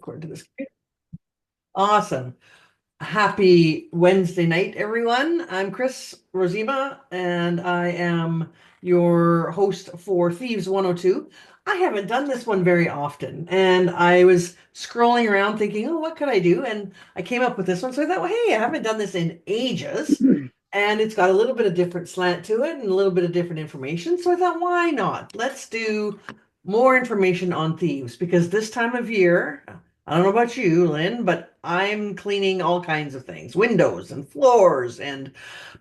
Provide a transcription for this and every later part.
record to this. Awesome. Happy Wednesday night, everyone. I'm Chris Rosima, and I am your host for Thieves 102. I haven't done this one very often, and I was scrolling around thinking, oh, what could I do? And I came up with this one. So I thought, well, hey, I haven't done this in ages, and it's got a little bit of different slant to it and a little bit of different information. So I thought, why not? Let's do more information on thieves because this time of year, I don't know about you, Lynn, but I'm cleaning all kinds of things, windows and floors and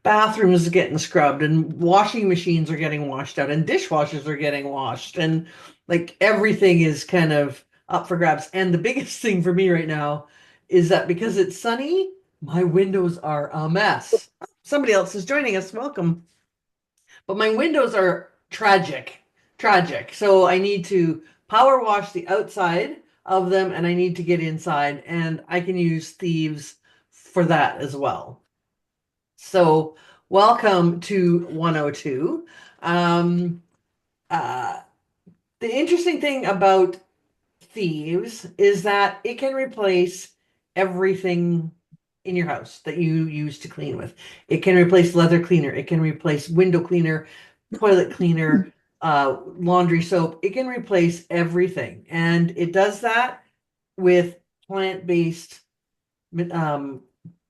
bathrooms getting scrubbed and washing machines are getting washed out and dishwashers are getting washed and like everything is kind of up for grabs. And the biggest thing for me right now is that because it's sunny, my windows are a mess. Somebody else is joining us. Welcome. But my windows are tragic, tragic. So I need to power wash the outside of them and I need to get inside and I can use Thieves for that as well. So welcome to 102. Um, uh, the interesting thing about Thieves is that it can replace everything in your house that you use to clean with. It can replace leather cleaner. It can replace window cleaner, toilet cleaner, laundry soap. It can replace everything. And it does that with plant-based um,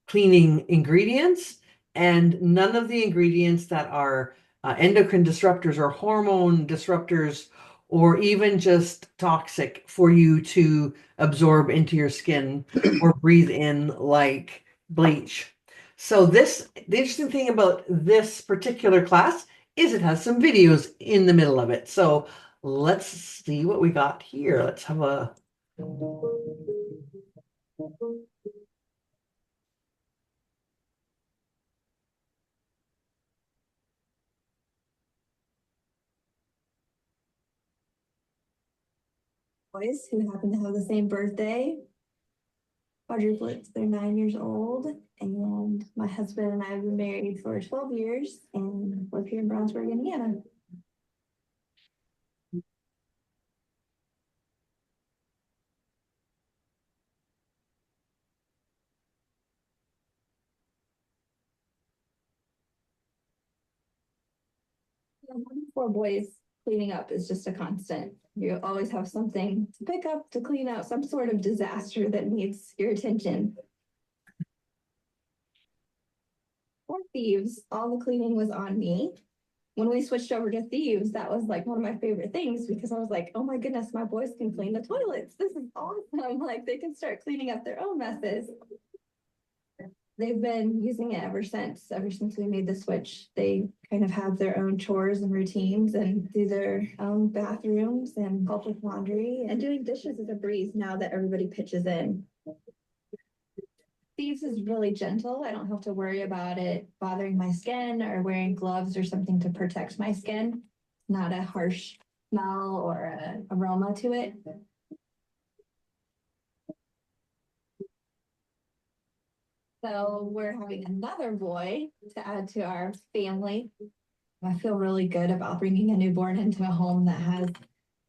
cleaning ingredients and none of the ingredients that are endocrine disruptors or hormone disruptors or even just toxic for you to absorb into your skin or breathe in like bleach. So the interesting thing about this particular class is it has some videos in the middle of it. So let's see what we got here. Let's have a boys who happen to have the same birthday. Quadruplets, they're 9 years old, and my husband and I have been married for 12 years and live here in Brownsburg, Indiana. Four boys cleaning up is just a constant. You always have something to pick up to clean out, some sort of disaster that needs your attention. For Thieves, all the cleaning was on me. When we switched over to Thieves, that was like one of my favorite things because I was like, oh my goodness, my boys can clean the toilets. This is awesome. Like they can start cleaning up their own messes. They've been using it ever since we made the switch. They kind of have their own chores and routines and do their own bathrooms and help with laundry, and doing dishes is a breeze now that everybody pitches in. Thieves is really gentle. I don't have to worry about it bothering my skin or wearing gloves or something to protect my skin. Not a harsh smell or an aroma to it. So we're having another boy to add to our family. I feel really good about bringing a newborn into a home that has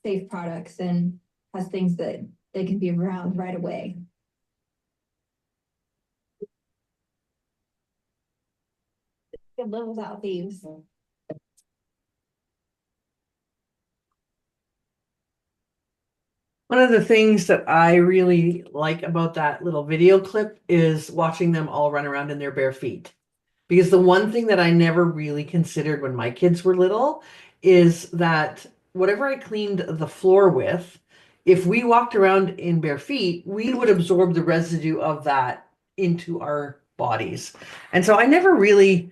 safe products and has things that they can be around right away. Could live without thieves. One of the things that I really like about that little video clip is watching them all run around in their bare feet. Because the one thing that I never really considered when my kids were little is that whatever I cleaned the floor with, if we walked around in bare feet, we would absorb the residue of that into our bodies. And so it never really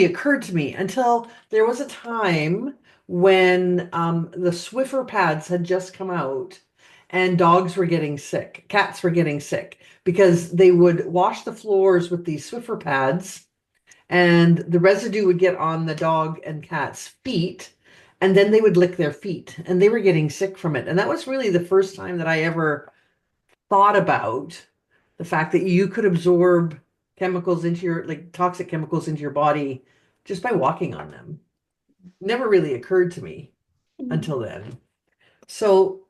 occurred to me until there was a time when the Swiffer pads had just come out and dogs were getting sick, cats were getting sick because they would wash the floors with these Swiffer pads and the residue would get on the dog and cat's feet and then they would lick their feet and they were getting sick from it. And that was really the first time that I ever thought about the fact that you could absorb chemicals into your, like toxic chemicals into your body just by walking on them. Never really occurred to me until then. So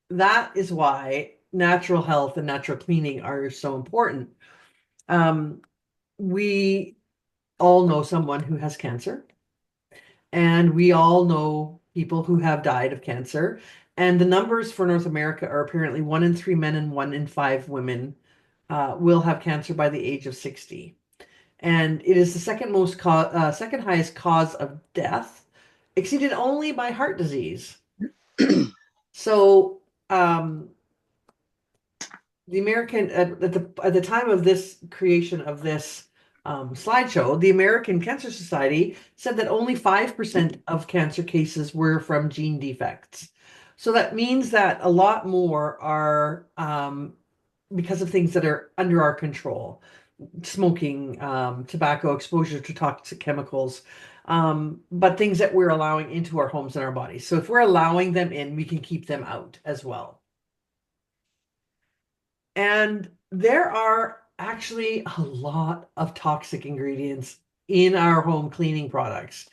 that is why natural health and natural cleaning are so important. We all know someone who has cancer, and we all know people who have died of cancer. And the numbers for North America are apparently 1 in 3 men and 1 in 5 women will have cancer by the age of 60. And it is the second highest cause of death, exceeded only by heart disease. So the American at the time of this creation of this slideshow, the American Cancer Society said that only 5% of cancer cases were from gene defects. So that means that a lot more are because of things that are under our control: smoking, tobacco, exposure to toxic chemicals, but things that we're allowing into our homes and our bodies. So if we're allowing them in, we can keep them out as well. And there are actually a lot of toxic ingredients in our home cleaning products.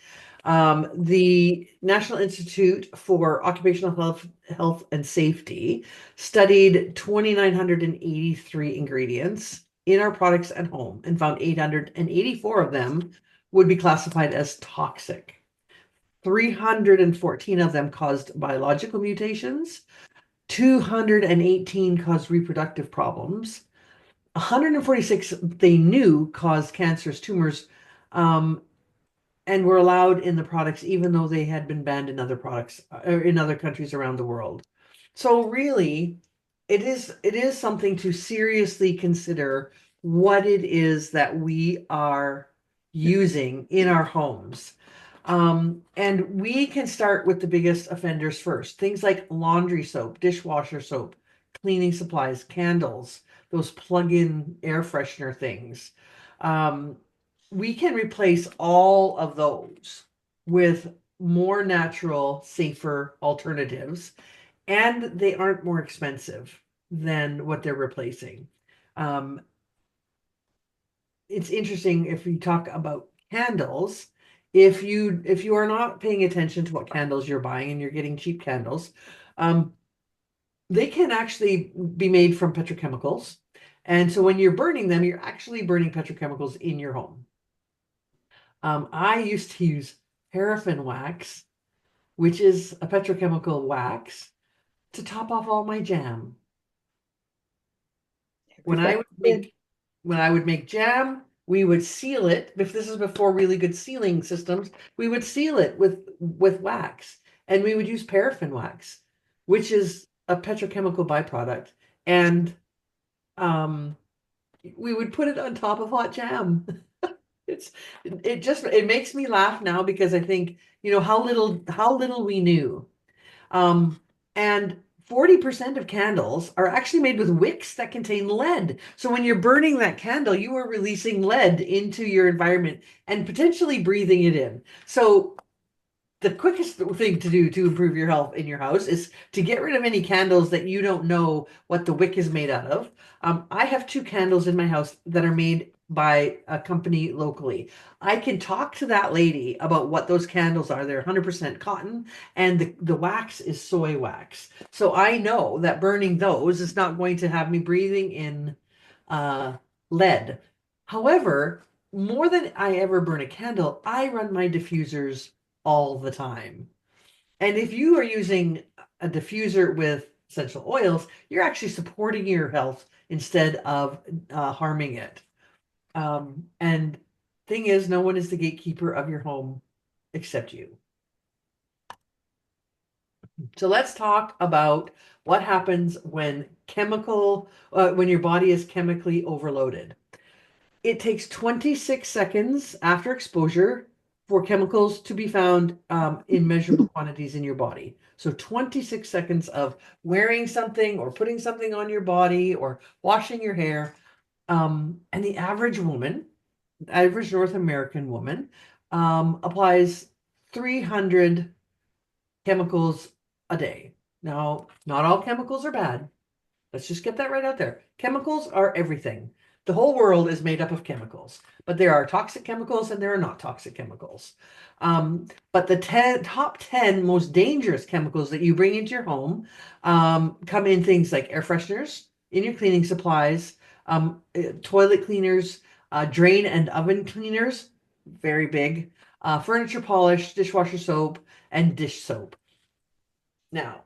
The National Institute for Occupational Health and Safety studied 2,983 ingredients in our products at home and found 884 of them would be classified as toxic. 314 of them caused biological mutations. 218 caused reproductive problems. 146 they knew caused cancerous tumors, and were allowed in the products even though they had been banned in other products or in other countries around the world. So really, it is something to seriously consider what it is that we are using in our homes. And we can start with the biggest offenders first. Things like laundry soap, dishwasher soap, cleaning supplies, candles, those plug-in air freshener things. We can replace all of those with more natural, safer alternatives, and they aren't more expensive than what they're replacing. Um, it's interesting if we talk about candles. If you are not paying attention to what candles you're buying and you're getting cheap candles, um, they can actually be made from petrochemicals. And so when you're burning them, you're actually burning petrochemicals in your home. I used to use paraffin wax, which is a petrochemical wax, to top off all my jam. When I would make when I would make jam, we would seal it. If this is before really good sealing systems, we would seal it with wax, and we would use paraffin wax, which is a petrochemical byproduct, and um, we would put it on top of hot jam. It makes me laugh now because I think, how little we knew. Um, and 40% of candles are actually made with wicks that contain lead. So when you're burning that candle, you are releasing lead into your environment and potentially breathing it in. So the quickest thing to do to improve your health in your house is to get rid of any candles that you don't know what the wick is made out of. I have 2 candles in my house that are made by a company locally. I can talk to that lady about what those candles are. They're 100% cotton, and the wax is soy wax. So I know that burning those is not going to have me breathing in uh, lead. However, more than I ever burn a candle, I run my diffusers all the time. And if you are using a diffuser with essential oils, you're actually supporting your health instead of harming it. And thing is, no one is the gatekeeper of your home except you. So let's talk about what happens when your body is chemically overloaded. It takes 26 seconds after exposure for chemicals to be found in measurable quantities in your body. So 26 seconds of wearing something or putting something on your body or washing your hair. And the average North American woman, applies 300 chemicals a day. Now, not all chemicals are bad. Let's just get that right out there. Chemicals are everything. the whole world is made up of chemicals, but there are toxic chemicals and there are not toxic chemicals. But the top 10 most dangerous chemicals that you bring into your home come in things like air fresheners, in your cleaning supplies, toilet cleaners, drain and oven cleaners, very big, furniture polish, dishwasher soap, and dish soap. Now,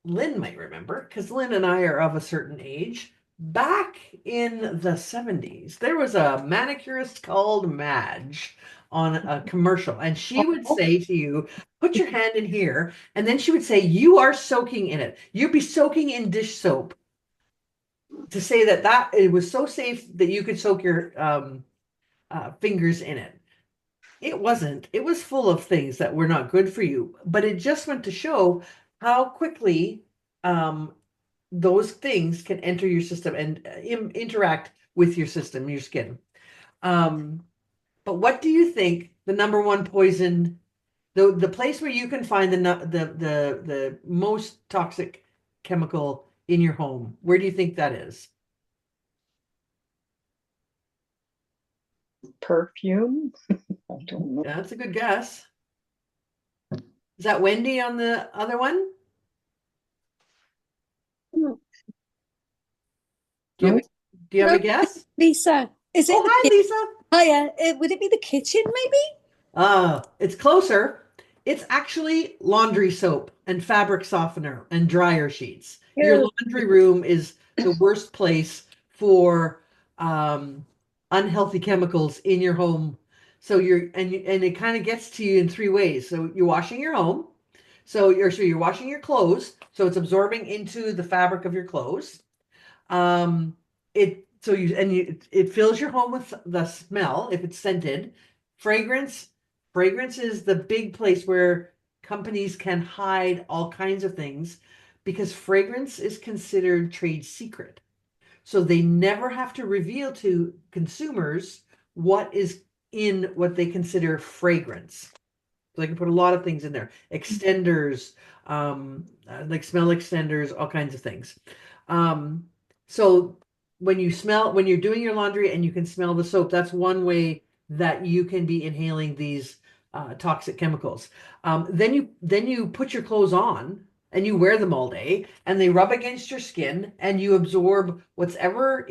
Lynn might remember, because Lynn and I are of a certain age. Back in the 70s, there was a manicurist called Madge on a commercial, and she would say to you, put your hand in here, and then she would say, you are soaking in it. You'd be soaking in dish soap to say that it was so safe that you could soak your fingers in it. It wasn't. It was full of things that were not good for you, but it just went to show how quickly those things can enter your system and interact with your system, your skin. But what do you think the number one poison, the place where you can find the most toxic chemical in your home? Where do you think that is? Perfume? I don't know. That's a good guess. Is that Wendy on the other one? Hmm. Do you have, No. do you have No. a guess? Lisa, is it Oh, hi, Lisa. Hiya, would it be the kitchen maybe? It's closer. It's actually laundry soap and fabric softener and dryer sheets. Your Ew. laundry room is the worst place for unhealthy chemicals in your home. So and it kind of gets to you in three ways. So you're washing your home. So you're washing your clothes. So it's absorbing into the fabric of your clothes. Um, it fills your home with the smell if it's scented. Fragrance, fragrance is the big place where companies can hide all kinds of things because fragrance is considered trade secret. So they never have to reveal to consumers what is in what they consider fragrance. So they can put a lot of things in there, extenders, like smell extenders, all kinds of things. Um, so when you're doing your laundry and you can smell the soap, that's one way that you can be inhaling these toxic chemicals. Then you put your clothes on and you wear them all day, and they rub against your skin, and you absorb whatever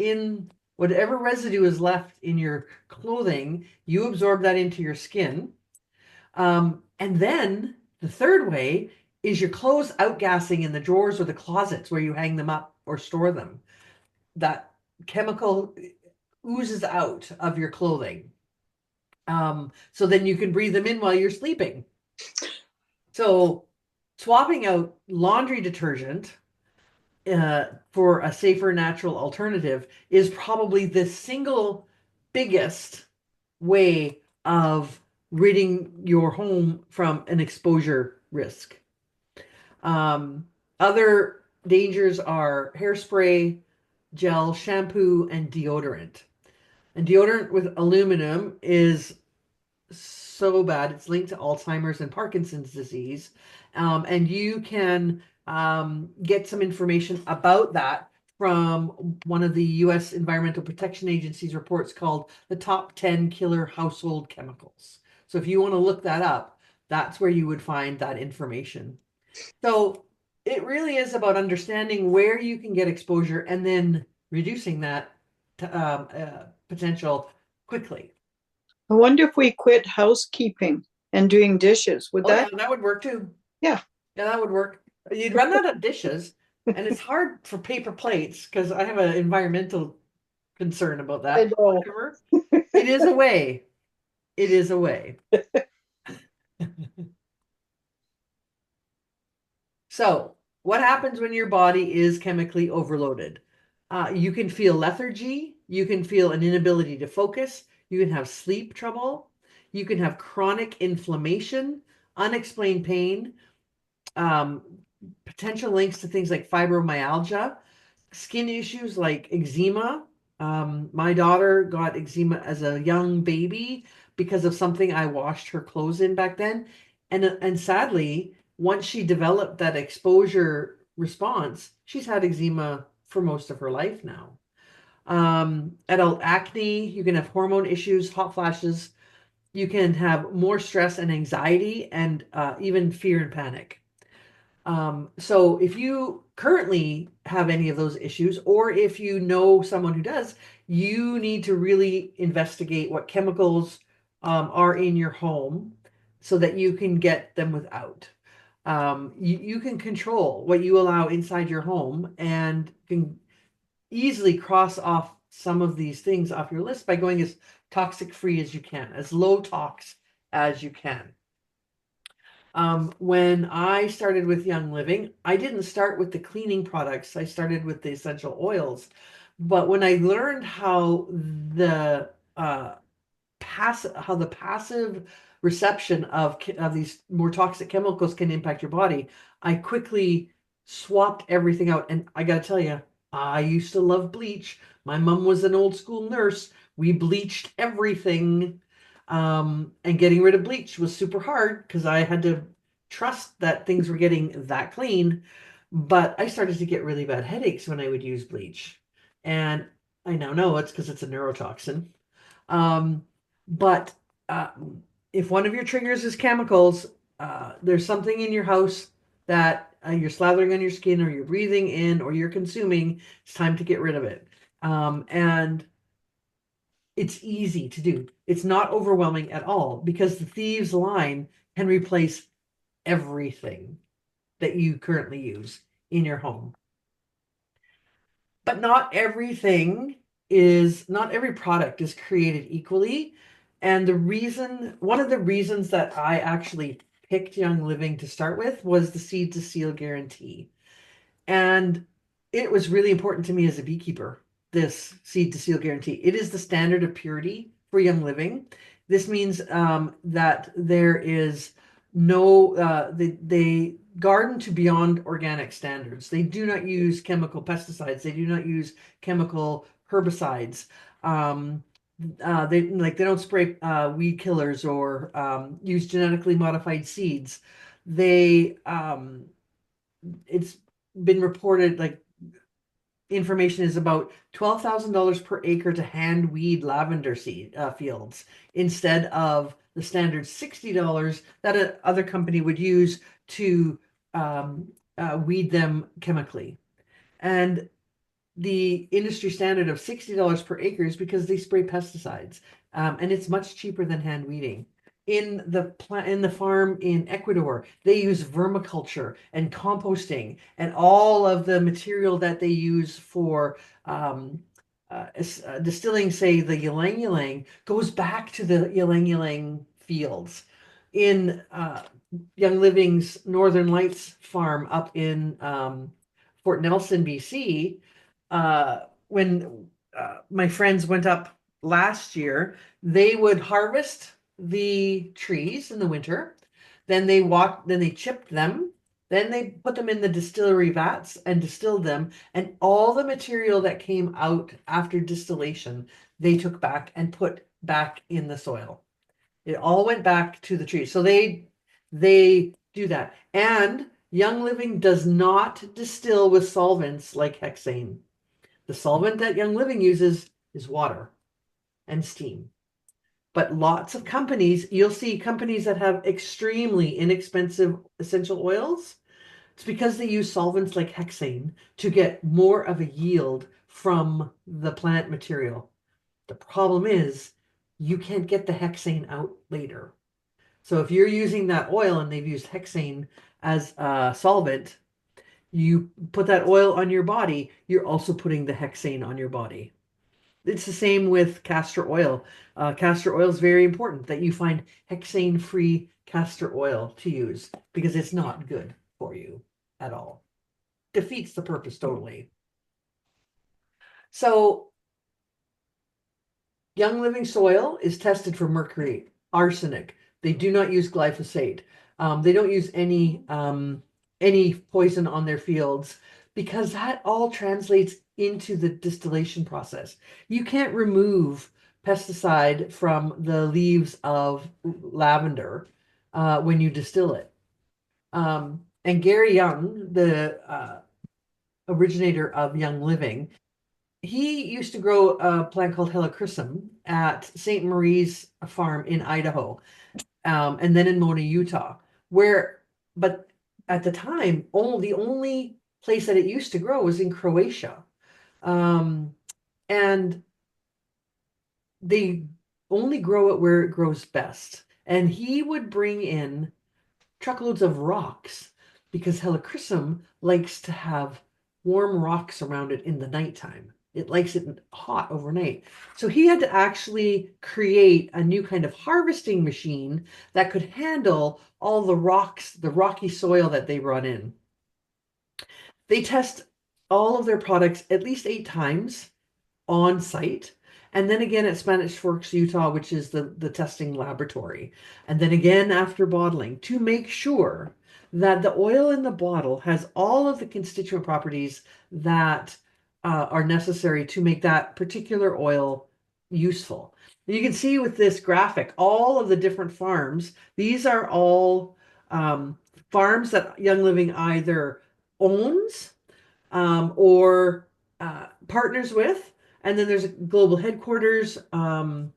residue is left in your clothing. You absorb that into your skin. And then the third way is your clothes outgassing in the drawers or the closets where you hang them up or store them. That chemical oozes out of your clothing. So then you can breathe them in while you're sleeping. So swapping out laundry detergent for a safer natural alternative is probably the single biggest way of ridding your home from an exposure risk. Other dangers are hairspray, gel, shampoo, and deodorant. And deodorant with aluminum is so bad. It's linked to Alzheimer's and Parkinson's disease. And you can get some information about that from one of the U.S. Environmental Protection Agency's reports called the Top 10 Killer Household Chemicals. So if you want to look that up, that's where you would find that information. So it really is about understanding where you can get exposure and then reducing that potential quickly. I wonder if we quit housekeeping and doing dishes. Would Oh yeah, that? that would work too. Yeah. Yeah, that would work. You'd run out of dishes, and it's hard for paper plates because I have an environmental concern about I that. know. However, it is a way. It is a way. So, what happens when your body is chemically overloaded? You can feel lethargy. You can feel an inability to focus. You can have sleep trouble. You can have chronic inflammation, unexplained pain, um, potential links to things like fibromyalgia, skin issues like eczema. My daughter got eczema as a young baby because of something I washed her clothes in back then. And sadly, once she developed that exposure response, she's had eczema for most of her life now. Adult acne, you can have hormone issues, hot flashes, you can have more stress and anxiety, and even fear and panic. So if you currently have any of those issues, or if you know someone who does, you need to really investigate what chemicals are in your home so that you can get them without. You can control what you allow inside your home and can easily cross off some of these things off your list by going as toxic free as you can, as low tox as you can. When I started with Young Living, I didn't start with the cleaning products. I started with the essential oils. But when I learned how the passive reception of these more toxic chemicals can impact your body, I quickly swapped everything out. And I got to tell you, I used to love bleach. My mom was an old school nurse. We bleached everything. And getting rid of bleach was super hard because I had to trust that things were getting that clean. But I started to get really bad headaches when I would use bleach. And I now know it's because it's a neurotoxin. Um, but uh, if one of your triggers is chemicals, there's something in your house that you're slathering on your skin or you're breathing in or you're consuming, it's time to get rid of it. And it's easy to do. It's not overwhelming at all because the Thieves line can replace everything that you currently use in your home. But not every product is created equally. And one of the reasons that I actually picked Young Living to start with was the seed to seal guarantee. And it was really important to me as a beekeeper, this seed to seal guarantee. It is the standard of purity for Young Living. This means that there is no, they garden to beyond organic standards. They do not use chemical pesticides. They do not use chemical herbicides. They don't spray weed killers or use genetically modified seeds. They It's been reported like information is about $12,000 per acre to hand weed lavender seed fields instead of the standard $60 that other company would use to weed them chemically. And the industry standard of $60 per acre is because they spray pesticides, and it's much cheaper than hand weeding. In the farm in Ecuador, they use vermiculture and composting, and all of the material that they use for distilling, say, the ylang ylang, goes back to the ylang ylang fields. In Young Living's Northern Lights farm up in Fort Nelson, BC, when my friends went up last year, they would harvest the trees in the winter. Then they chipped them. Then they put them in the distillery vats and distilled them. And all the material that came out after distillation, they took back and put back in the soil. It all went back to the tree. So they do that. And Young Living does not distill with solvents like hexane. The solvent that Young Living uses is water and steam. But lots of companies, you'll see companies that have extremely inexpensive essential oils. It's because they use solvents like hexane to get more of a yield from the plant material. The problem is you can't get the hexane out later. So if you're using that oil and they've used hexane as a solvent, you put that oil on your body, you're also putting the hexane on your body. It's the same with castor oil. Castor oil is very important that you find hexane-free castor oil to use because it's not good for you at all. Defeats the purpose totally. So Young Living soil is tested for mercury, arsenic. They do not use glyphosate. They don't use any poison on their fields because that all translates into the distillation process. You can't remove pesticide from the leaves of lavender when you distill it. And Gary Young, the originator of Young Living, he used to grow a plant called helichrysum at St. Marie's farm in Idaho, and then in Mona, Utah, but at the time, the only place that it used to grow was in Croatia. And they only grow it where it grows best. And he would bring in truckloads of rocks because helichrysum likes to have warm rocks around it in the nighttime. It likes it hot overnight. So he had to actually create a new kind of harvesting machine that could handle all the rocks, the rocky soil that they brought in. They test all of their products at least 8 times on site. And then again at Spanish Forks, Utah, which is the testing laboratory. And then again after bottling to make sure that the oil in the bottle has all of the constituent properties that are necessary to make that particular oil useful. You can see with this graphic, all of the different farms. These are all farms that Young Living either owns or partners with. And then there's a global headquarters and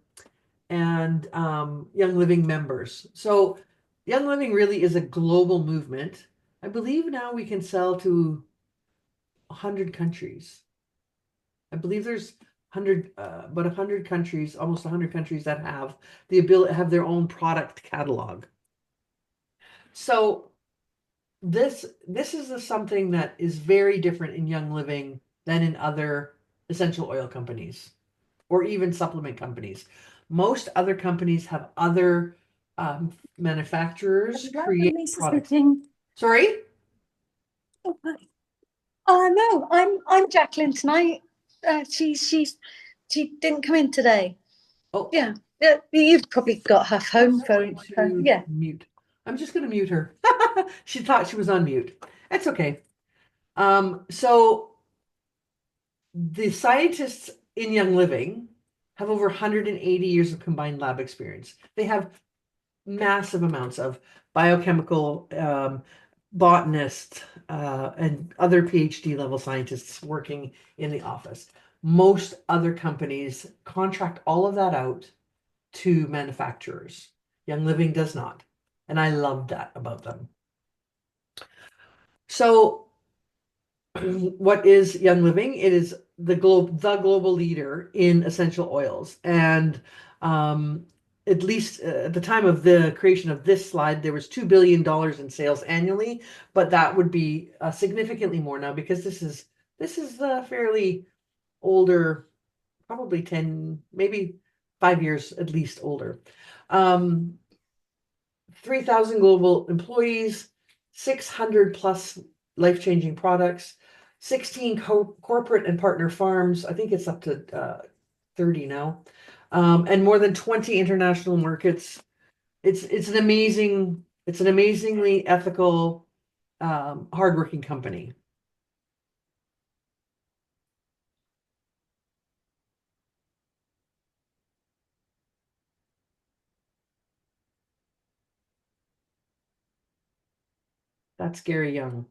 Young Living members. So Young Living really is a global movement. I believe now we can sell to 100 countries. I believe there's 100, about 100 countries, almost 100 countries that have the ability have their own product catalog. So this is something that is very different in Young Living than in other essential oil companies or even supplement companies. Most other companies have other manufacturers create Lisa products. speaking. Sorry? Oh, hi. No, I'm Jacqueline tonight. She didn't come in today. Oh, Yeah, you've probably got her phone. Yeah. Mute. I'm just going to mute her. She thought she was on mute. That's okay. So the scientists in Young Living have over 180 years of combined lab experience. They have massive amounts of biochemical botanists and other PhD level scientists working in the office. Most other companies contract all of that out to manufacturers. Young Living does not. And I love that about them. So what is Young Living? It is the global leader in essential oils. And at least at the time of the creation of this slide, there was $2 billion in sales annually, but that would be significantly more now because this is fairly older, probably 10, maybe 5 years at least older. 3,000 global employees, 600 plus life-changing products, 16 corporate and partner farms. I think it's up to 30 now, and more than 20 international markets. It's an amazingly ethical, hardworking company. That's Gary Young.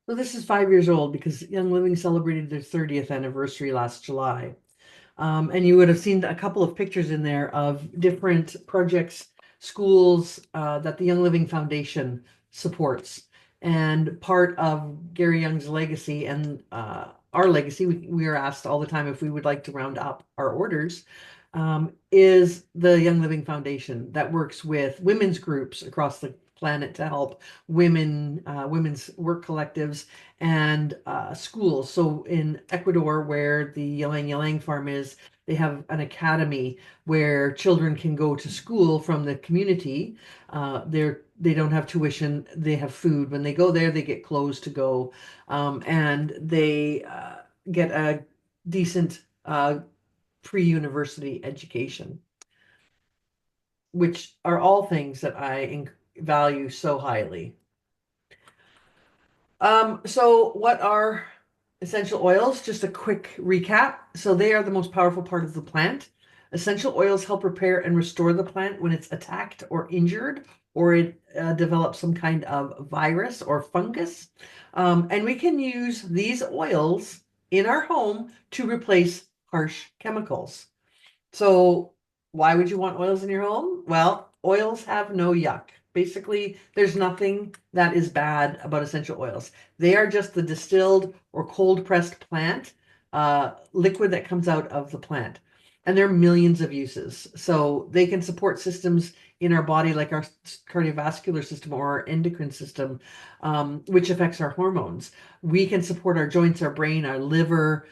So this is 5 years old because Young Living celebrated their 30th anniversary last July. And you would have seen a couple of pictures in there of different projects, schools that the Young Living Foundation supports. And part of Gary Young's legacy and our legacy, we are asked all the time if we would like to round up our orders, is the Young Living Foundation that works with women's groups across the planet to help women, women's work collectives, and schools. So in Ecuador, where the Ylang Ylang farm is, they have an academy where children can go to school from the community. They don't have tuition, they have food. When they go there, they get clothes to go, and they get a decent pre-university education, which are all things that I value so highly. So what are essential oils? Just a quick recap. So they are the most powerful part of the plant. Essential oils help repair and restore the plant when it's attacked or injured, or it develops some kind of virus or fungus. And we can use these oils in our home to replace harsh chemicals. So why would you want oils in your home? Well, oils have no yuck. Basically, there's nothing that is bad about essential oils. They are just the distilled or cold pressed plant liquid that comes out of the plant. And there are millions of uses. So they can support systems in our body like our cardiovascular system or our endocrine system, which affects our hormones. We can support our joints, our brain, our liver,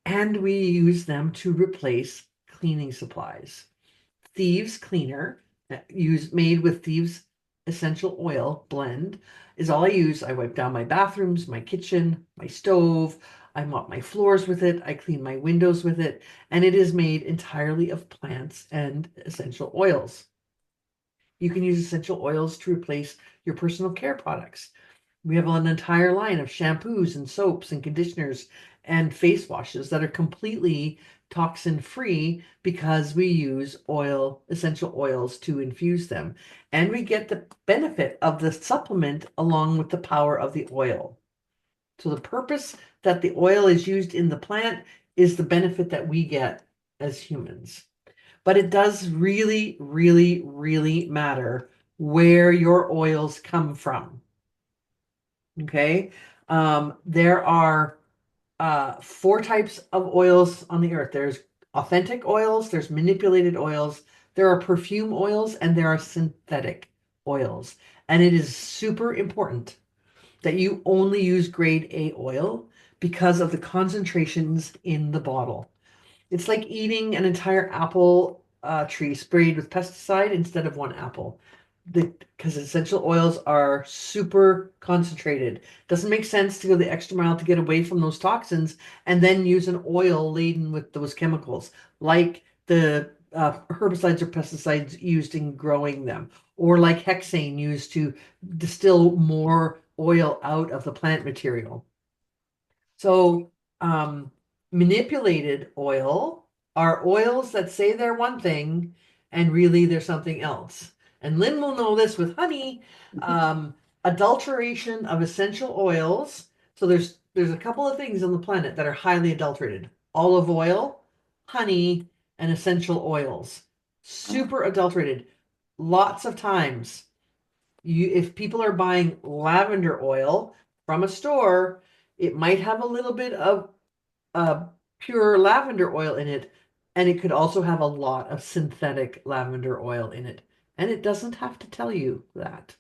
and we use them to replace cleaning supplies. Thieves cleaner, made with Thieves essential oil blend, is all I use. I wipe down my bathrooms, my kitchen, my stove. I mop my floors with it. I clean my windows with it. And it is made entirely of plants and essential oils. You can use essential oils to replace your personal care products. We have an entire line of shampoos and soaps and conditioners and face washes that are completely toxin free because we use essential oils to infuse them. And we get the benefit of the supplement along with the power of the oil. So the purpose that the oil is used in the plant is the benefit that we get as humans. But it does really, really, really matter where your oils come from. Okay. There are 4 types of oils on the earth. There's authentic oils, there's manipulated oils, there are perfume oils, and there are synthetic oils. And it is super important that you only use grade A oil because of the concentrations in the bottle. It's like eating an entire apple tree sprayed with pesticide instead of one apple. Because essential oils are super concentrated. Doesn't make sense to go the extra mile to get away from those toxins and then use an oil laden with those chemicals, like the herbicides or pesticides used in growing them, or like hexane used to distill more oil out of the plant material. So, manipulated oil are oils that say they're one thing and really they're something else. And Lynn will know this with honey. Adulteration of essential oils. So there's a couple of things on the planet that are highly adulterated. Olive oil, honey, and essential oils. Super adulterated. Lots of times, if people are buying lavender oil from a store, it might have a little bit of pure lavender oil in it, and it could also have a lot of synthetic lavender oil in it. And it doesn't have to tell you that.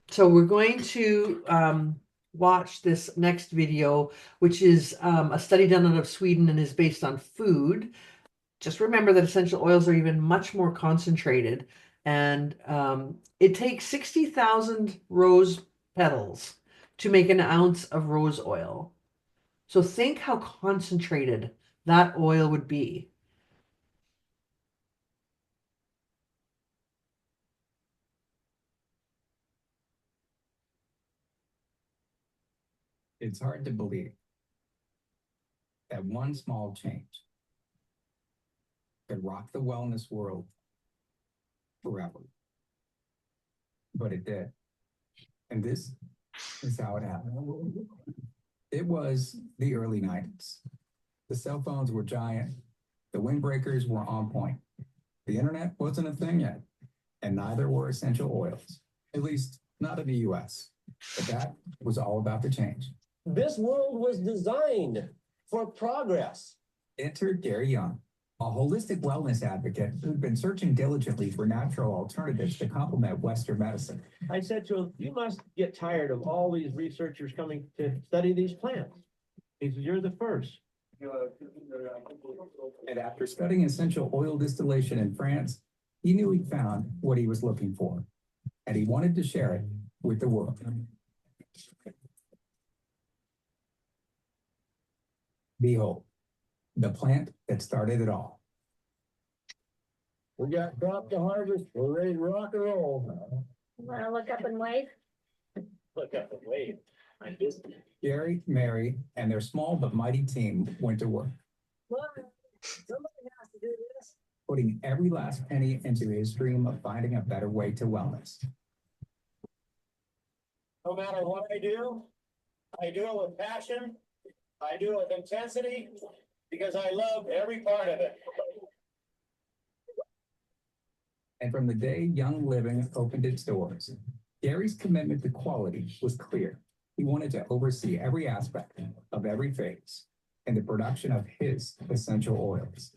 So we're going to watch this next video, which is a study done out of Sweden and is based on food. Just remember that essential oils are even much more concentrated, and it takes 60,000 rose petals to make an ounce of rose oil. So think how concentrated that oil would be. It's hard to believe that one small change could rock the wellness world forever. But it did. And this That's how it happened. It was the early 90s. The cell phones were giant. The windbreakers were on point. The internet wasn't a thing yet, and neither were essential oils, at least not in the US. But that was all about to change. This world was designed for progress. Enter Gary Young, a holistic wellness advocate who'd been searching diligently for natural alternatives to complement Western medicine. I said to him, you must get tired of all these researchers coming to study these plants. He said, you're the first. And after studying essential oil distillation in France, he knew he'd found what he was looking for, and he wanted to share it with the world. Behold, the plant that started it all. We got crop to harvest. We're ready to rock and roll. Want to look up and wave? Look up and wave. I'm busy. Gary, Mary, and their small but mighty team went to work, Somebody has to do this. putting every last penny into his dream of finding a better way to wellness. No matter what I do it with passion. I do it with intensity because I love every part of it. And from the day Young Living opened its doors, Gary's commitment to quality was clear. He wanted to oversee every aspect of every phase in the production of his essential oils.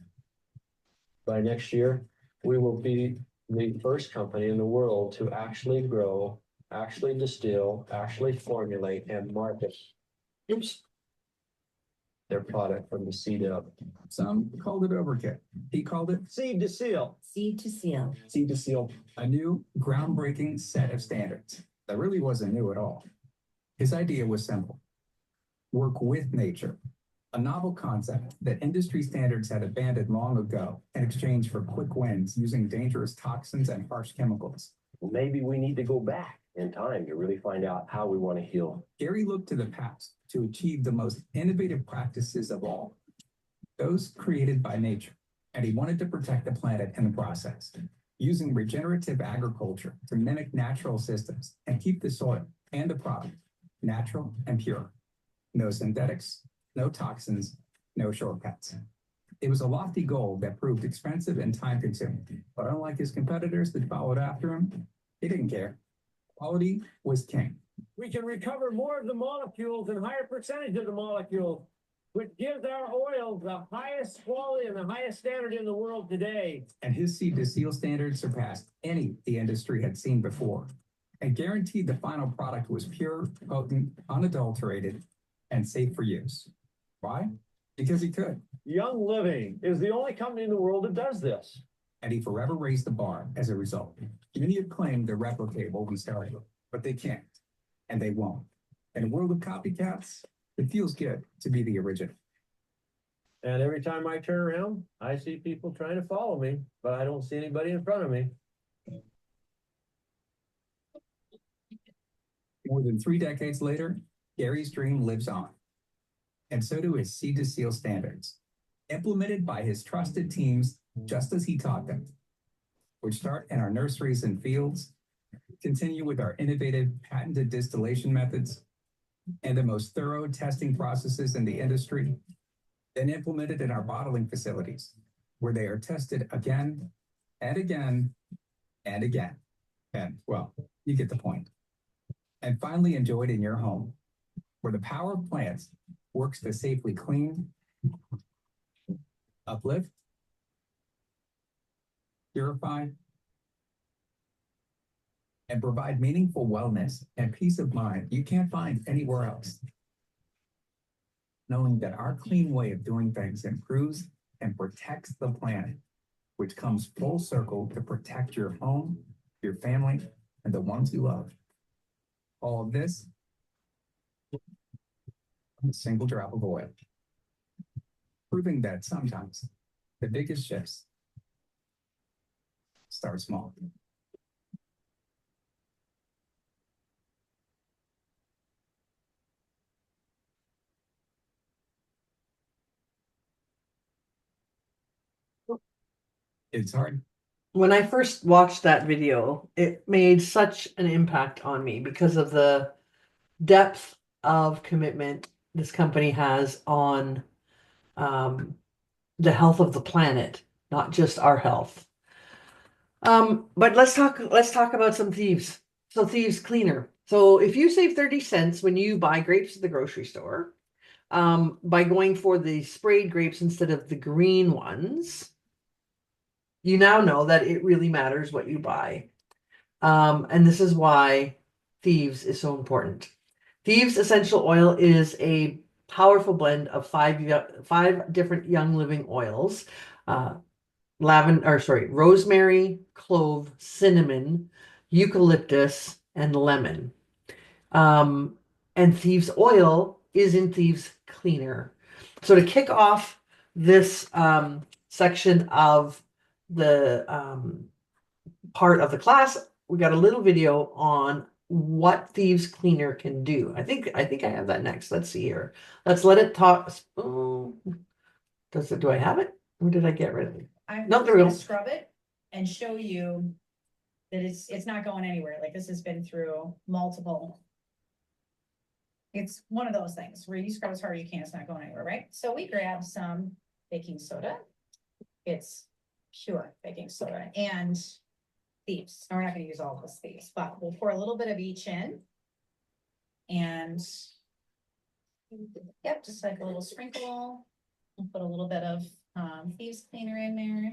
By next year, we will be the first company in the world to actually grow, actually distill, actually formulate and market their product from the seed up. Some called it overkill. He called it Seed to seal. Seed to seal. seed to seal, a new groundbreaking set of standards that really wasn't new at all. His idea was simple: work with nature, a novel concept that industry standards had abandoned long ago in exchange for quick wins using dangerous toxins and harsh chemicals. Maybe we need to go back in time to really find out how we want to heal. Gary looked to the past to achieve the most innovative practices of all, those created by nature, and he wanted to protect the planet in the process, using regenerative agriculture to mimic natural systems and keep the soil and the product natural and pure. No synthetics, no toxins, no shortcuts. It was a lofty goal that proved expensive and time-consuming, but unlike his competitors that followed after him, he didn't care. Quality was king. We can recover more of the molecules and higher percentage of the molecules, which gives our oils the highest quality and the highest standard in the world today. And his seed to seal standards surpassed any the industry had seen before, and guaranteed the final product was pure, potent, unadulterated, and safe for use. Why? Because he could, Young Living is the only company in the world that does this. and he forever raised the bar as a result. Many have claimed to replicate what we started, but they can't, and they won't. In a world of copycats, it feels good to be the original. And every time I turn around, I see people trying to follow me, but I don't see anybody in front of me. More than 3 decades later, Gary's dream lives on. And so do his seed to seal standards, implemented by his trusted teams just as he taught them, which start in our nurseries and fields, continue with our innovative patented distillation methods, and the most thorough testing processes in the industry, then implemented in our bottling facilities, where they are tested again and again and again. And, well, you get the point. And finally enjoyed in your home, where the power of plants works to safely clean, uplift, purify, and provide meaningful wellness and peace of mind you can't find anywhere else. Knowing that our clean way of doing things improves and protects the planet, which comes full circle to protect your home, your family, and the ones you love. All of this from a single drop of oil, proving that sometimes the biggest shifts start small. It's hard. When I first watched that video, it made such an impact on me because of the depth of commitment this company has on the health of the planet, not just our health. But let's talk about some Thieves. So Thieves Cleaner. So if you save 30 cents when you buy grapes at the grocery store, by going for the sprayed grapes instead of the green ones, you now know that it really matters what you buy. And this is why Thieves is so important. Thieves essential oil is a powerful blend of five different young living oils. Rosemary, clove, cinnamon, eucalyptus, and lemon. And Thieves oil is in Thieves cleaner. So to kick off this section of the part of the class, we got a little video on what Thieves cleaner can do. I think I have that next. Let's see here. Let's let it talk. Oh, do I have it? Or did I get rid of it? I'm No, there we gonna go. scrub it and show you that it's not going anywhere. Like this has been through multiple. It's one of those things where you scrub as hard as you can, it's not going anywhere, right? So we grab some baking soda. It's pure baking soda and Thieves. Now, we're not gonna use all of this Thieves, but we'll pour a little bit of each in. And yep, just like a little sprinkle. We'll put a little bit of Thieves cleaner in there.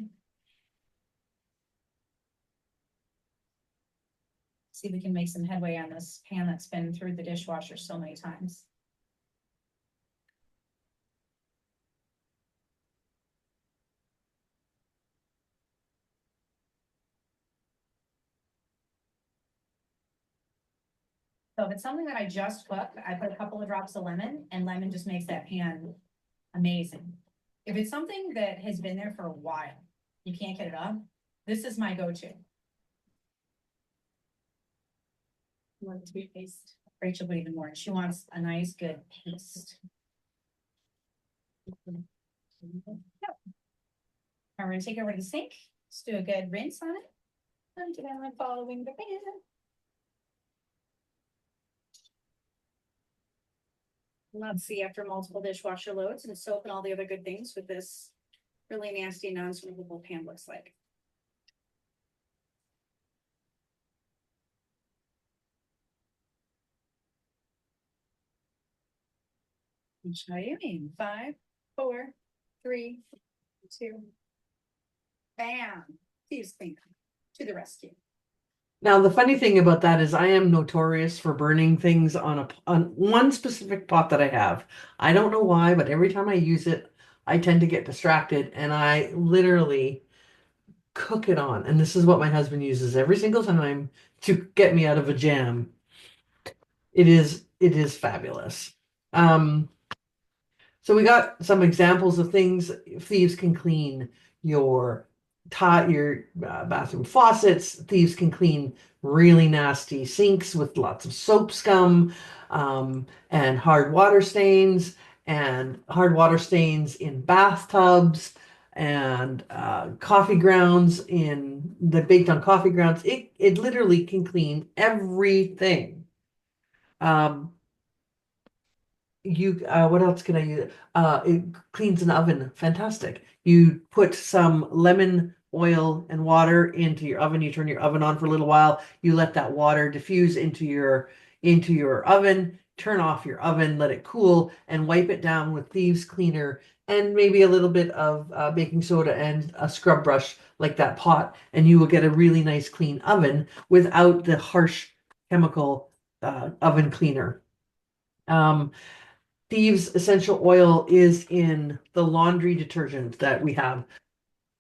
See if we can make some headway on this pan that's been through the dishwasher so many times. So if it's something that I just cooked, I put a couple of drops of lemon, and lemon just makes that pan amazing. If it's something that has been there for a while, you can't get it up, this is my go-to. Want it to be paste. Rachel would even more. She wants a nice, good paste. Now we're gonna take it over to the sink. Let's do a good rinse on it. And then I'm following the pan. Let's see, after multiple dishwasher loads and soap and all the other good things with this really nasty non-swimmable pan looks like. Show you in 5, 4, 3, 2. Bam! Thieves cleaner to the rescue. Now, the funny thing about that is I am notorious for burning things on one specific pot that I have. I don't know why, but every time I use it, I tend to get distracted and I literally cook it on. And this is what my husband uses every single time to get me out of a jam. It is fabulous. So we got some examples of things Thieves can clean. Your bathroom faucets. Thieves can clean really nasty sinks with lots of soap scum, and hard water stains in bathtubs, and coffee grounds baked on coffee grounds. It literally can clean everything. What else can I use? It cleans an oven. Fantastic. You put some lemon oil and water into your oven. You turn your oven on for a little while. You let that water diffuse into your oven. Turn off your oven, let it cool, and wipe it down with Thieves cleaner and maybe a little bit of baking soda and a scrub brush like that pot, and you will get a really nice clean oven without the harsh chemical oven cleaner. Thieves essential oil is in the laundry detergent that we have.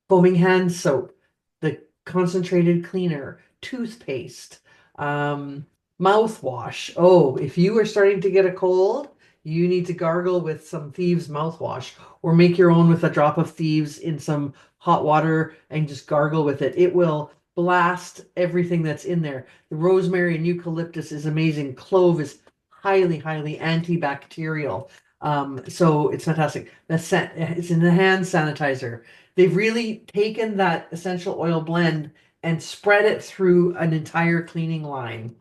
Foaming hand soap, the concentrated cleaner, toothpaste, mouthwash. Oh, if you are starting to get a cold, you need to gargle with some Thieves mouthwash, or make your own with a drop of Thieves in some hot water and just gargle with it. It will blast everything that's in there. The rosemary and eucalyptus is amazing. Clove is highly antibacterial. So it's fantastic. It's in the hand sanitizer. They've really taken that essential oil blend and spread it through an entire cleaning line.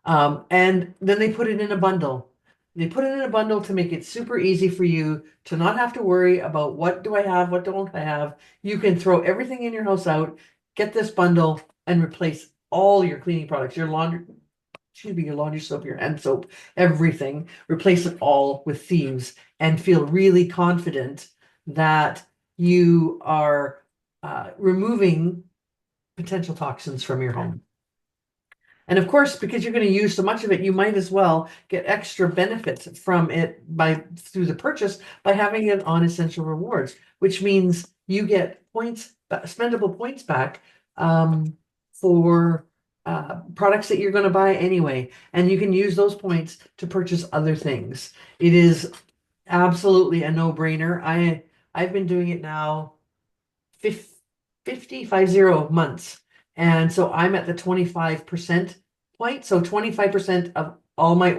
And then they put it in a bundle. They put it in a bundle to make it super easy for you to not have to worry about what do I have, what don't I have. You can throw everything in your house out, get this bundle, and replace all your cleaning products, your laundry, excuse me, your laundry soap, your hand soap, everything. Replace it all with Thieves and feel really confident that you are removing potential toxins from your home. And of course, because you're going to use so much of it, you might as well get extra benefits from it through the purchase by having it on Essential Rewards, which means you get points, spendable points back for products that you're going to buy anyway. And you can use those points to purchase other things. It is absolutely a no-brainer. I've been doing it now 50 months. And so I'm at the 25% point. So 25% of all my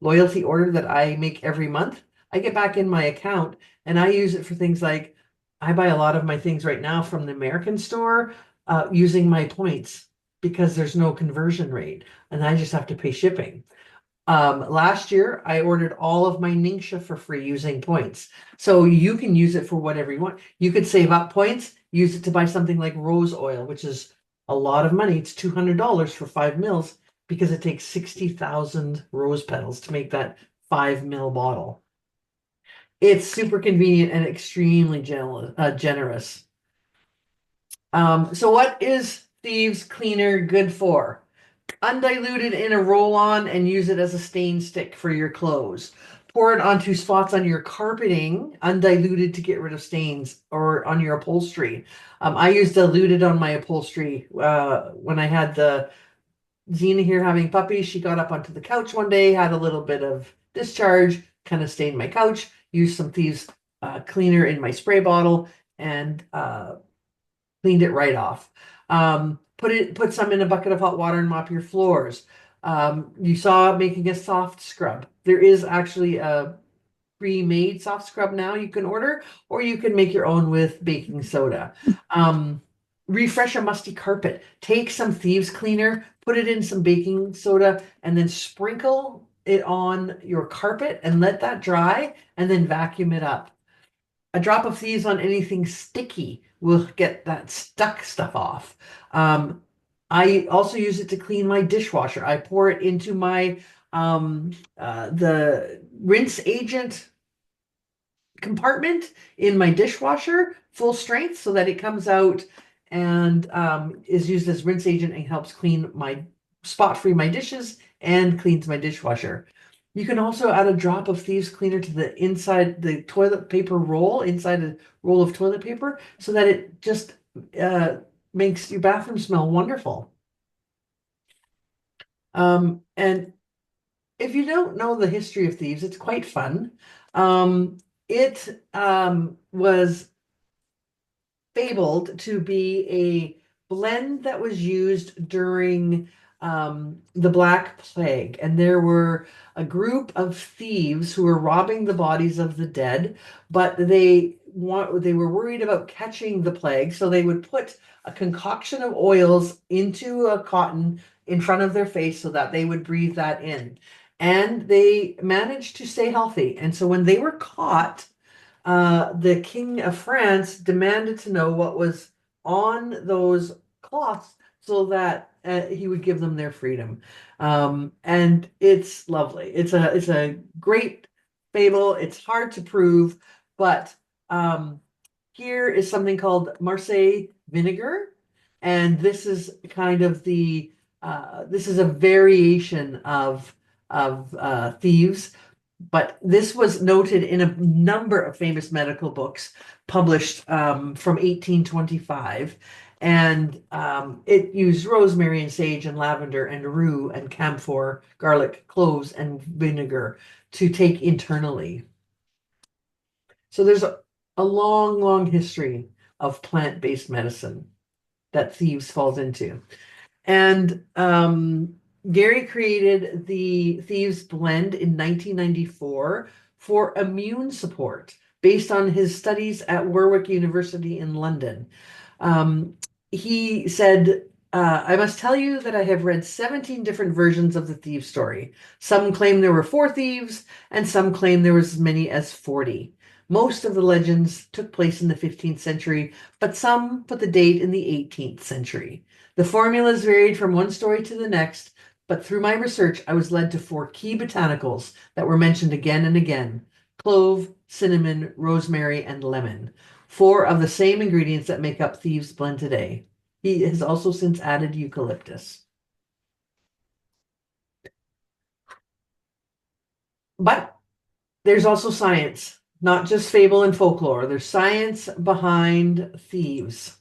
loyalty order that I make every month, I get back in my account, and I use it for things like I buy a lot of my things right now from the American store using my points because there's no conversion rate and I just have to pay shipping. Last year, I ordered all of my Ningxia for free using points. So you can use it for whatever you want. You could save up points, use it to buy something like rose oil, which is a lot of money. It's $200 for 5 mils because it takes 60,000 rose petals to make that 5 ml bottle. It's super convenient and extremely generous. So what is Thieves Cleaner good for? Undiluted in a roll-on and use it as a stain stick for your clothes. Pour it onto spots on your carpeting, undiluted to get rid of stains, or on your upholstery. I used diluted on my upholstery when I had the Xena here having puppies. She got up onto the couch one day, had a little bit of discharge, kind of stained my couch. Used some Thieves cleaner in my spray bottle and cleaned it right off. Put some in a bucket of hot water and mop your floors. You saw making a soft scrub. There is actually a pre-made soft scrub now you can order, or you can make your own with baking soda. Refresh a musty carpet. Take some Thieves cleaner, put it in some baking soda, and then sprinkle it on your carpet and let that dry, and then vacuum it up. A drop of Thieves on anything sticky will get that stuck stuff off. I also use it to clean my dishwasher. I pour it into my the rinse agent compartment in my dishwasher, full strength, so that it comes out and is used as rinse agent and helps clean my spot-free my dishes and cleans my dishwasher. You can also add a drop of Thieves cleaner to the inside the toilet paper roll, inside a roll of toilet paper, so that it just makes your bathroom smell wonderful. And if you don't know the history of Thieves, it's quite fun. It was fabled to be a blend that was used during the Black Plague, and there were a group of thieves who were robbing the bodies of the dead, but they were worried about catching the plague, so they would put a concoction of oils into a cotton in front of their face so that they would breathe that in. And they managed to stay healthy. And so when they were caught, the King of France demanded to know what was on those cloths so that he would give them their freedom. And it's lovely. It's a great fable. It's hard to prove, but here is something called Marseille vinegar, and this is kind of this is a variation of Thieves. But this was noted in a number of famous medical books published from 1825. And it used rosemary and sage and lavender and rue and camphor, garlic, cloves, and vinegar to take internally. So there's a long, long history of plant-based medicine that Thieves falls into. And Gary created the Thieves blend in 1994 for immune support based on his studies at Warwick University in London. He said I must tell you that I have read 17 different versions of the Thieves story. Some claim there were 4 thieves, and some claim there was as many as 40. Most of the legends took place in the 15th century, but some put the date in the 18th century. The formulas varied from one story to the next, but through my research, I was led to 4 key botanicals that were mentioned again and again: clove, cinnamon, rosemary, and lemon. 4 of the same ingredients that make up Thieves Blend today. He has also since added eucalyptus. But there's also science, not just fable and folklore. There's science behind thieves.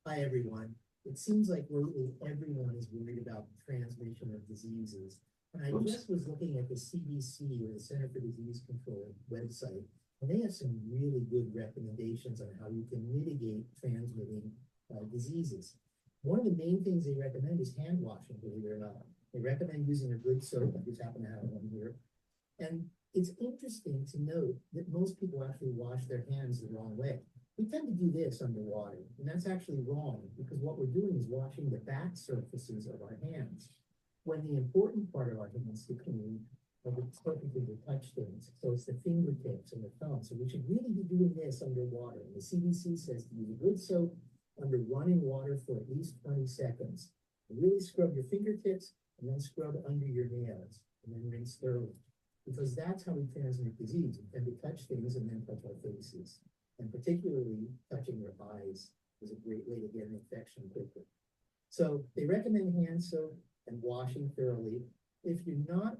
Hi, everyone. It seems like lately everyone is worried about the transmission of diseases. And I just was looking at the CDC, or the Center for Disease Control website, and they have some really good recommendations on how you can mitigate transmitting diseases. One of the main things they recommend is hand washing, believe it or not. They recommend using a good soap. I just happen to have one here. And it's interesting to note that most people actually wash their hands the wrong way. We tend to do this underwater, and that's actually wrong, because what we're doing is washing the back surfaces of our hands, when the important part of our hands to clean are the surfaces that touch things. So it's the fingertips and the thumb. So we should really be doing this underwater. And the CDC says to use a good soap under running water for at least 20 seconds. And really scrub your fingertips and then scrub under your nails and then rinse thoroughly. Because that's how we transmit disease. We tend to touch things and then touch our faces. And particularly touching your eyes is a great way to get an infection quickly. So they recommend hand soap and washing thoroughly. If you're not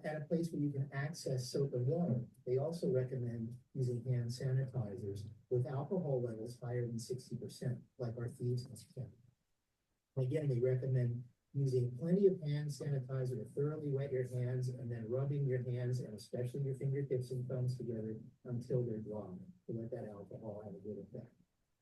at a place where you can access soap and water, they also recommend using hand sanitizers with alcohol levels higher than 60%, like our Thieves can. Again, they recommend using plenty of hand sanitizer to thoroughly wet your hands and then rubbing your hands and especially your fingertips and thumbs together until they're dry to let that alcohol have a good effect.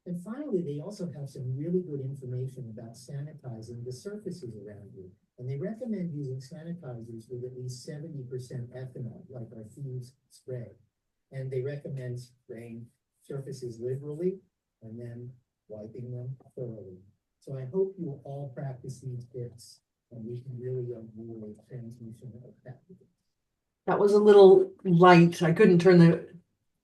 And finally, they also have some really good information about sanitizing the surfaces around you. And they recommend using sanitizers with at least 70% ethanol, like our Thieves spray. And they recommend spraying surfaces liberally and then wiping them thoroughly. So I hope you will all practice these tips and we can really avoid transmission of pathogens. That was a little light. I couldn't turn the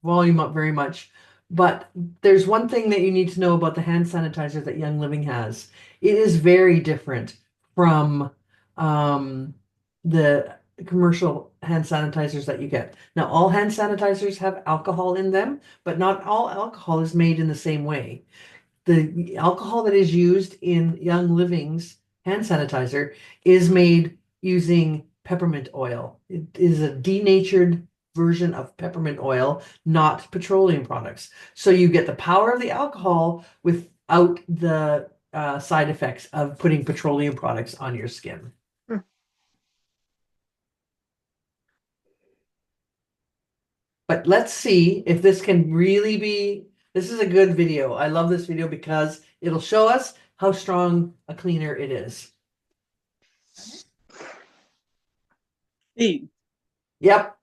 volume up very much. But there's one thing that you need to know about the hand sanitizer that Young Living has. It is very different from the commercial hand sanitizers that you get. Now, all hand sanitizers have alcohol in them, but not all alcohol is made in the same way. The alcohol that is used in Young Living's hand sanitizer is made using peppermint oil. It is a denatured version of peppermint oil, not petroleum products. So you get the power of the alcohol without the side effects of putting petroleum products on your skin. But let's see if this can really be, this is a good video. I love this video because it'll show us how strong a cleaner it is. Steve, Yep.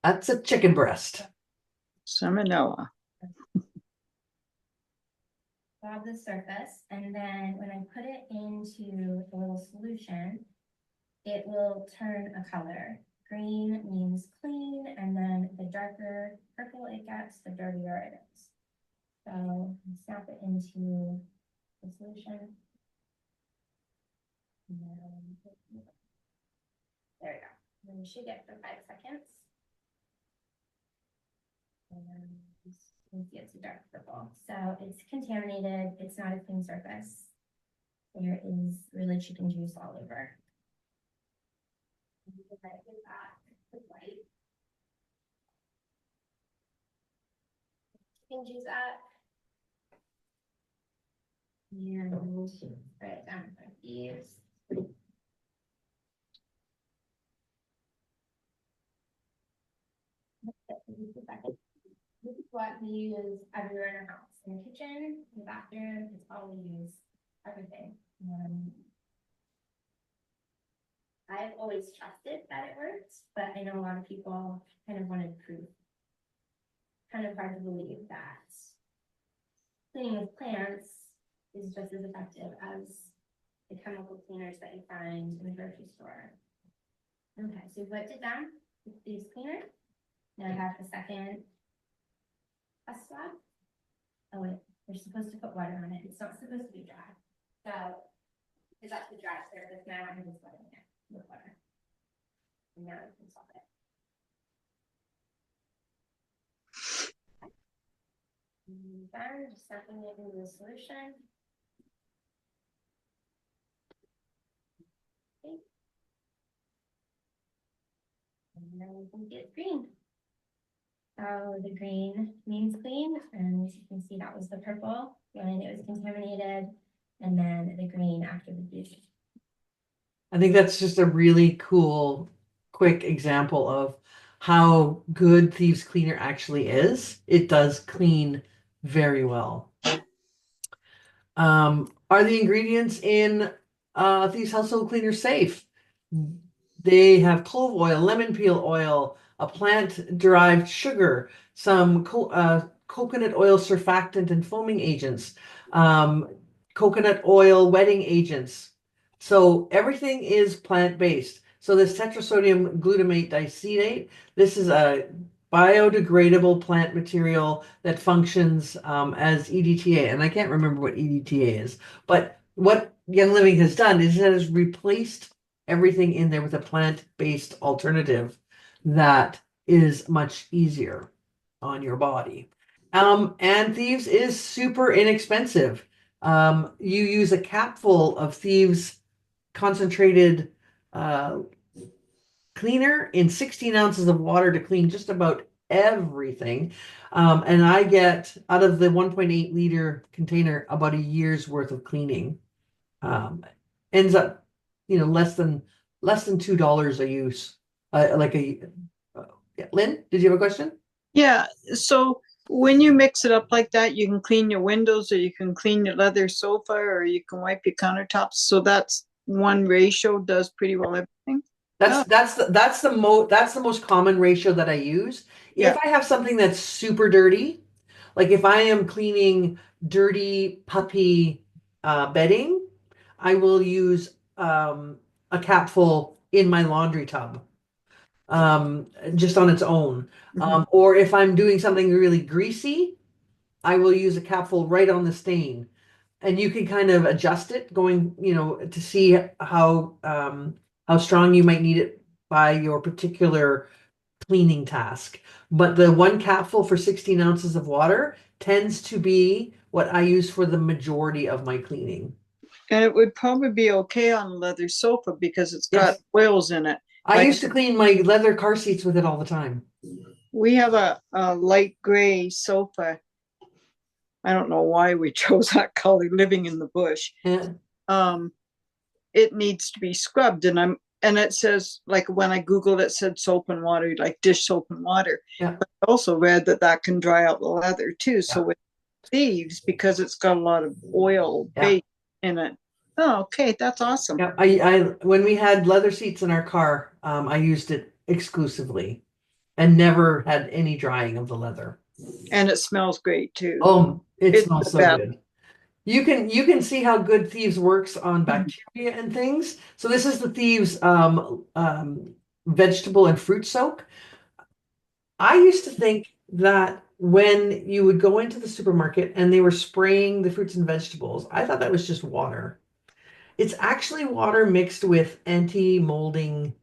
That's a chicken breast. salmonella. Grab the surface, and then when I put it into a little solution, it will turn a color. Green means clean, and then the darker purple it gets, the dirtier it is. So snap it into the solution. And then, there we go. And then you should get for 5 seconds. And you can see it's a dark purple. So it's contaminated. It's not a clean surface. There is really chicken juice all over. Chicken juice up. And spray it down with these. This is what we use everywhere in our house. In the kitchen, in the bathroom, it's all we use. Everything. I've always trusted that it worked, but I know a lot of people kind of wanted proof. Kind of hard to believe that cleaning with plants is just as effective as the chemical cleaners that you find in the grocery store. Okay, so we've wiped it down with Thieves cleaner. Now I have a second test swab. Oh wait, we're supposed to put water on it. It's not supposed to be dry. So it's up to dry surface now. I'm just letting it with water. And now we can solve it. And then just stepping it into the solution. Okay. And then we can get green. So the green means clean, and you can see that was the purple when it was contaminated, and then the green after the use. I think that's just a really cool, quick example of how good Thieves Cleaner actually is. It does clean very well. Are the ingredients in Thieves Household Cleaner safe? They have clove oil, lemon peel oil, a plant-derived sugar, some coconut oil surfactant and foaming agents, coconut oil wetting agents. So everything is plant-based. So this tetrasodium glutamate dicetate, this is a biodegradable plant material that functions as EDTA. And I can't remember what EDTA is, but what Young Living has done is it has replaced everything in there with a plant-based alternative that is much easier on your body. And Thieves is super inexpensive. You use a capful of Thieves concentrated cleaner in 16 ounces of water to clean just about everything. And I get out of the 1.8 liter container about a year's worth of cleaning. Ends up, less than $2 a use. Yeah. Lynn, did you have a question? Yeah, so when you mix it up like that, you can clean your windows, or you can clean your leather sofa, or you can wipe your countertops. So that's one ratio does pretty well everything. That's the most common ratio that I use. Yeah. If I have something that's super dirty, like if I am cleaning dirty puppy bedding, I will use a capful in my laundry tub, just on its own. Or if I'm doing something really greasy, I will use a capful right on the stain. And you can kind of adjust it going, to see how strong you might need it by your particular cleaning task. But the one capful for 16 ounces of water tends to be what I use for the majority of my cleaning. And it would probably be okay on a leather sofa because it's got Yes. oils in it. I used to clean my leather car seats with it all the time. We have a light gray sofa. I don't know why we chose that color living in the bush. Yeah. It needs to be scrubbed, and it says, like, when I Googled it, said soap and water, like dish soap and water. Yeah. But I also read that can dry out the leather too. So with Thieves, because it's got a lot of oil base in it. Oh, okay, that's awesome. Yeah, I when we had leather seats in our car, I used it exclusively and never had any drying of the leather. And it smells great too. Oh, it It's smells so bad. good. You can see how good Thieves works on bacteria and things. So this is the Thieves vegetable and fruit soak. I used to think that when you would go into the supermarket and they were spraying the fruits and vegetables, I thought that was just water. It's actually water mixed with anti-molding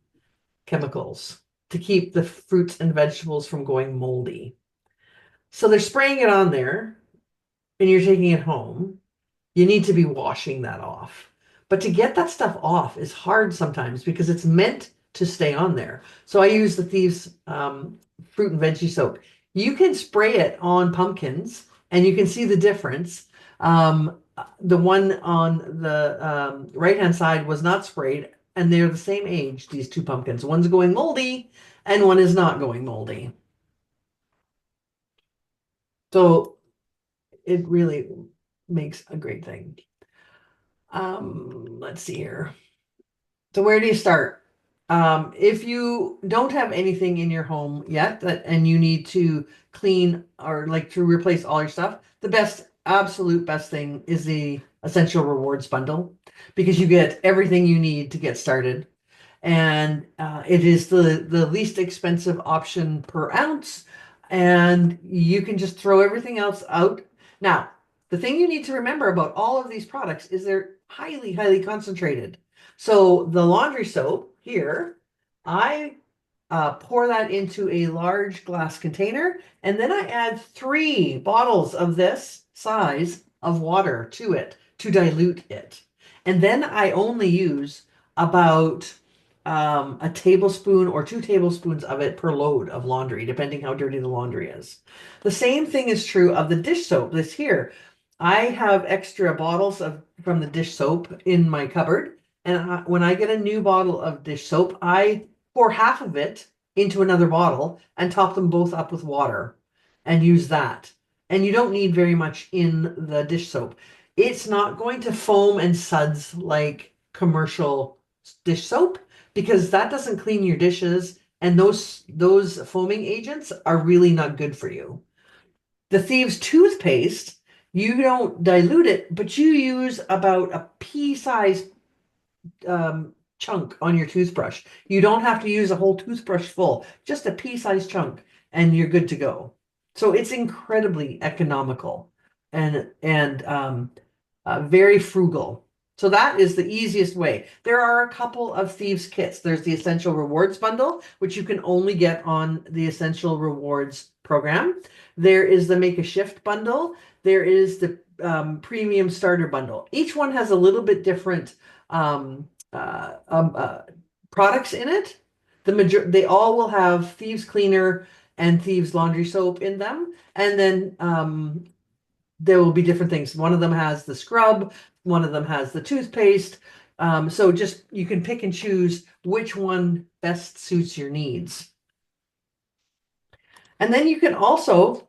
chemicals to keep the fruits and vegetables from going moldy. So they're spraying it on there and you're taking it home. You need to be washing that off. But to get that stuff off is hard sometimes because it's meant to stay on there. So I use the Thieves fruit and veggie soap. You can spray it on pumpkins and you can see the difference. The one on the right-hand side was not sprayed, and they're the same age, these two pumpkins. One's going moldy and one is not going moldy. So it really makes a great thing. Let's see here. So where do you start? If you don't have anything in your home yet and you need to clean or like to replace all your stuff, the absolute best thing is the Essential Rewards bundle because you get everything you need to get started. And it is the least expensive option per ounce, and you can just throw everything else out. Now, the thing you need to remember about all of these products is they're highly, highly concentrated. So the laundry soap here, I pour that into a large glass container, and then I add 3 bottles of this size of water to it to dilute it. And then I only use about a tablespoon or 2 tablespoons of it per load of laundry, depending how dirty the laundry is. The same thing is true of the dish soap. This here, I have extra bottles from the dish soap in my cupboard. And when I get a new bottle of dish soap, I pour half of it into another bottle and top them both up with water and use that. And you don't need very much in the dish soap. It's not going to foam and suds like commercial dish soap because that doesn't clean your dishes, and those foaming agents are really not good for you. The Thieves toothpaste, you don't dilute it, but you use about a pea-sized chunk on your toothbrush. You don't have to use a whole toothbrush full, just a pea-sized chunk, and you're good to go. So it's incredibly economical and very frugal. So that is the easiest way. There are a couple of Thieves kits. There's the Essential Rewards bundle, which you can only get on the Essential Rewards program. There is the Make a Shift bundle. There is the Premium Starter bundle. Each one has a little bit different products in it. They all will have Thieves Cleaner and Thieves Laundry Soap in them. And then there will be different things. One of them has the scrub, one of them has the toothpaste. So just you can pick and choose which one best suits your needs. And then you can also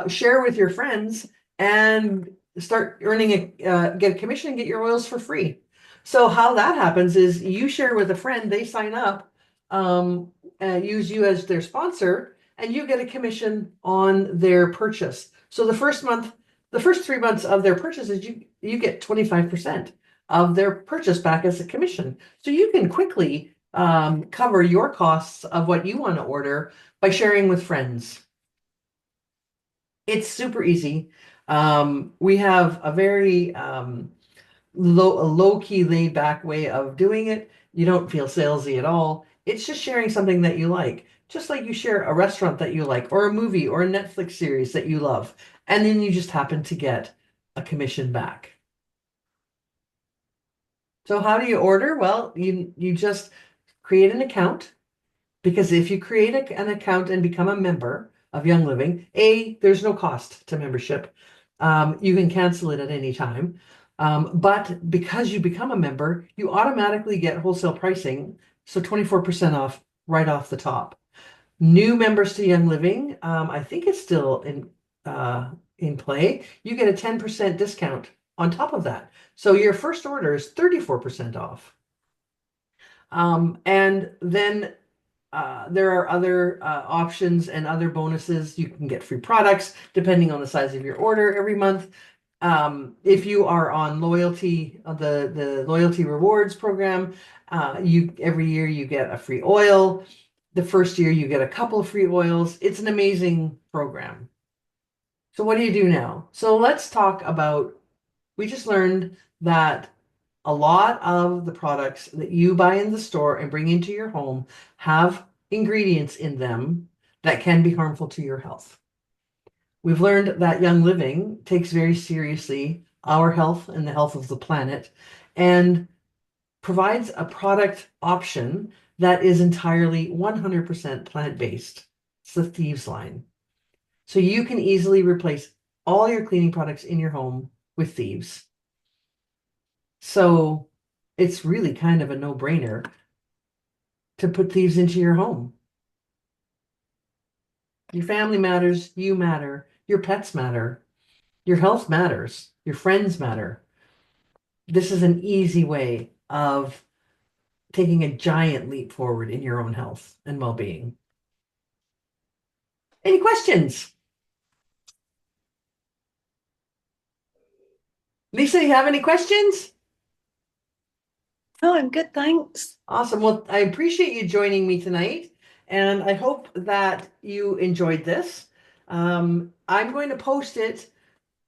share with your friends and start earning get a commission and get your oils for free. So how that happens is you share with a friend, they sign up, use you as their sponsor, and you get a commission on their purchase. So the first 3 months of their purchases, you get 25% of their purchase back as a commission. So you can quickly cover your costs of what you want to order by sharing with friends. It's super easy. We have a very low-key, laid-back way of doing it. You don't feel salesy at all. It's just sharing something that you like, just like you share a restaurant that you like, or a movie, or a Netflix series that you love, and then you just happen to get a commission back. So how do you order? Well, you just create an account, because if you create an account and become a member of Young Living, there's no cost to membership. You can cancel it at any time. But because you become a member, you automatically get wholesale pricing, so 24% off right off the top. New members to Young Living, I think it's still in play. You get a 10% discount on top of that. So your first order is 34% off. And then there are other options and other bonuses. You can get free products depending on the size of your order every month. If you are on loyalty, the loyalty rewards program, every year you get a free oil. The first year you get a couple of free oils. It's an amazing program. So what do you do now? So let's talk about, we just learned that a lot of the products that you buy in the store and bring into your home have ingredients in them that can be harmful to your health. We've learned that Young Living takes very seriously our health and the health of the planet and provides a product option that is entirely 100% plant-based. It's the Thieves line. So you can easily replace all your cleaning products in your home with Thieves. So it's really kind of a no-brainer to put Thieves into your home. Your family matters, you matter, your pets matter, your health matters, your friends matter. This is an easy way of taking a giant leap forward in your own health and well-being. Any questions? Lisa, you have any questions? Oh, I'm good, thanks. Awesome. Well, I appreciate you joining me tonight, and I hope that you enjoyed this. I'm going to post it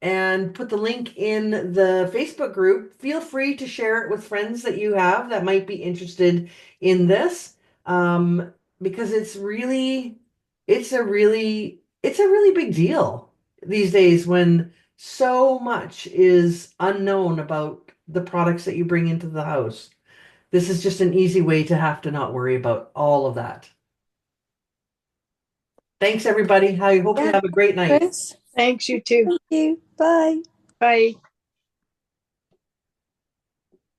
and put the link in the Facebook group. Feel free to share it with friends that you have that might be interested in this, because it's a really big deal these days when so much is unknown about the products that you bring into the house. This is just an easy way to have to not worry about all of that. Thanks, everybody. I hope you Yeah, have a great night. Chris, Thanks, you too. thank you. Bye. Bye.